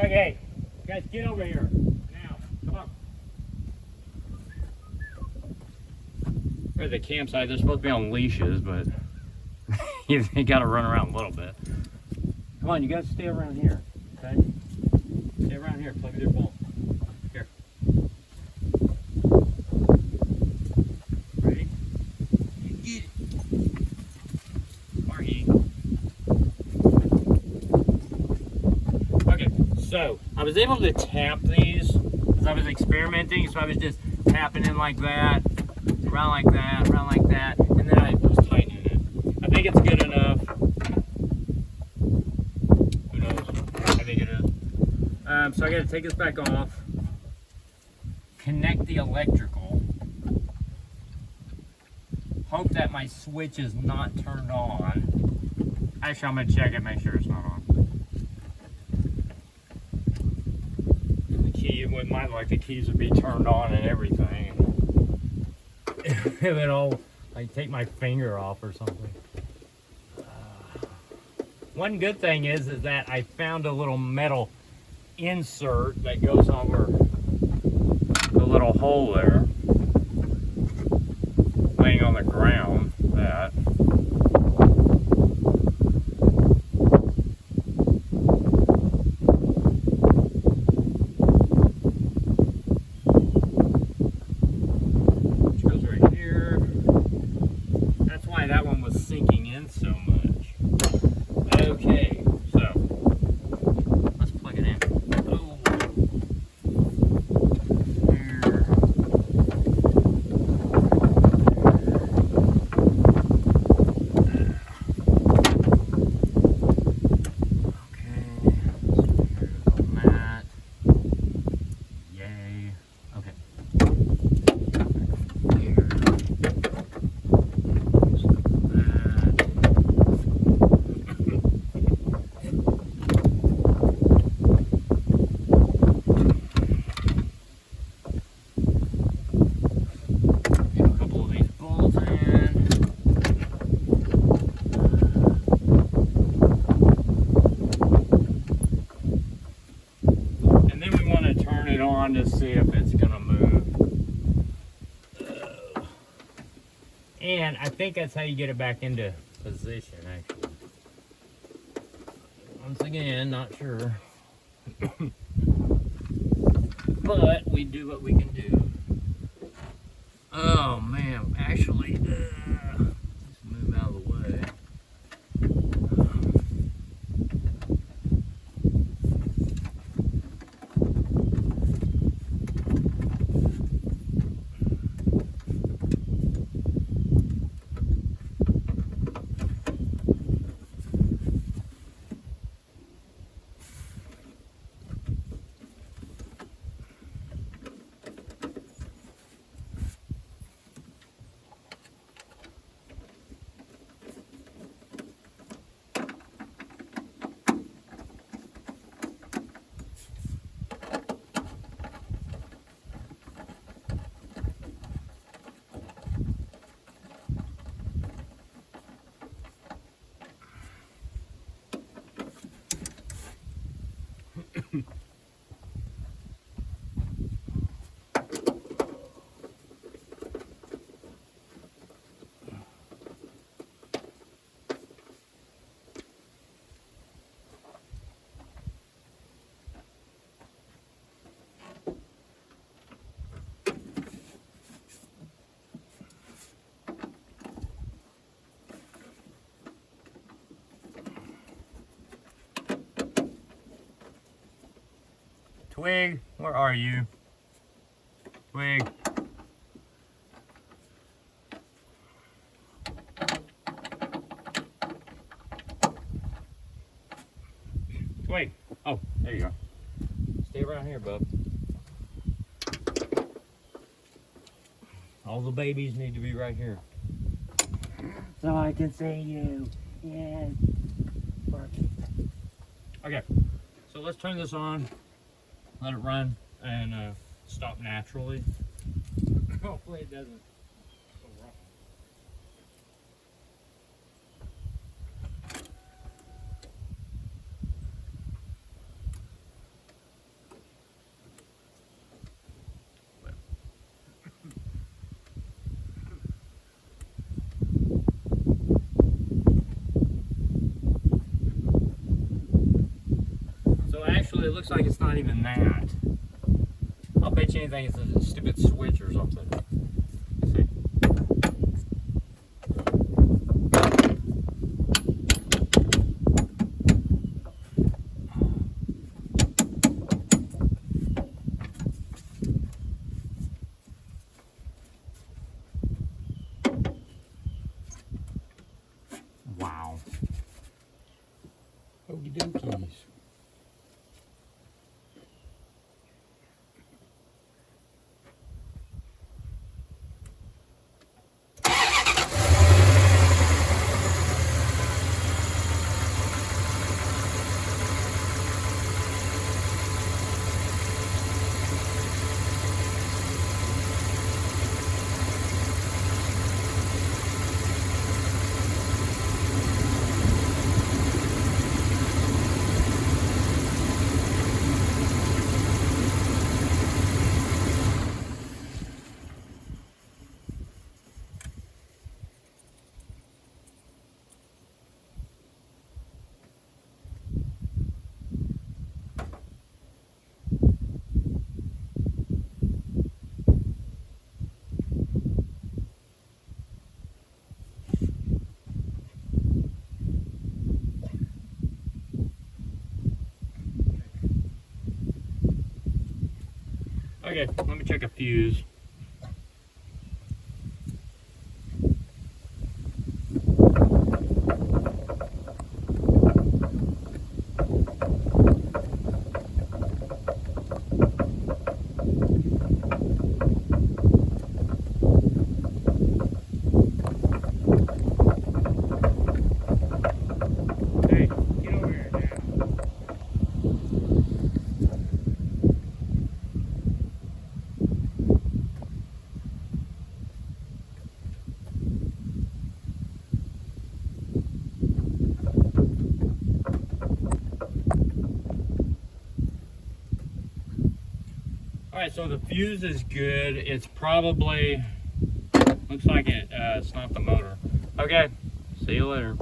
Okay, guys, get over here. Now, come on. We're at the campsite. They're supposed to be on leashes, but they gotta run around a little bit. Come on, you gotta stay around here, okay? Stay around here, play with your ball. Here. Ready? Get it. Margie. Okay, so I was able to tap these as I was experimenting, so I was just tapping in like that, around like that, around like that, and then I was tightening it. I think it's good enough. Who knows? I think it is. So I got to take this back off, connect the electrical, hope that my switch is not turned on. Actually, I'm going to check it, make sure it's not on. The key, it wouldn't mind like the keys would be turned on and everything. If it all, like take my finger off or something. One good thing is that I found a little metal insert that goes over the little hole there, laying on the ground. That. Which goes right here. That's why that one was sinking in so much. Okay, so let's plug it in. Oh. Here. Okay, so here's the mat. Yay. Okay. Here. To see if it's gonna move, and I think that's how you get it back into position. Actually, once again, not sure, but we do what we can do. Oh man, actually, let's move out of the way. Twig, where are you? Twig. Twig. Oh, there you go. Stay around here, bub. All the babies need to be right here. So I can see you. Yeah. Okay, so let's turn this on. Let it run and stop naturally. Hopefully it doesn't go wrong. Actually, it looks like it's not even that. I'll bet you anything it's a stupid switch or something. Let's see. Wow. Okie dokies. Okay, let me check a fuse. Hey, get over here now. Alright, so the fuse is good. It's probably, looks like it's not the motor. Okay, see you later.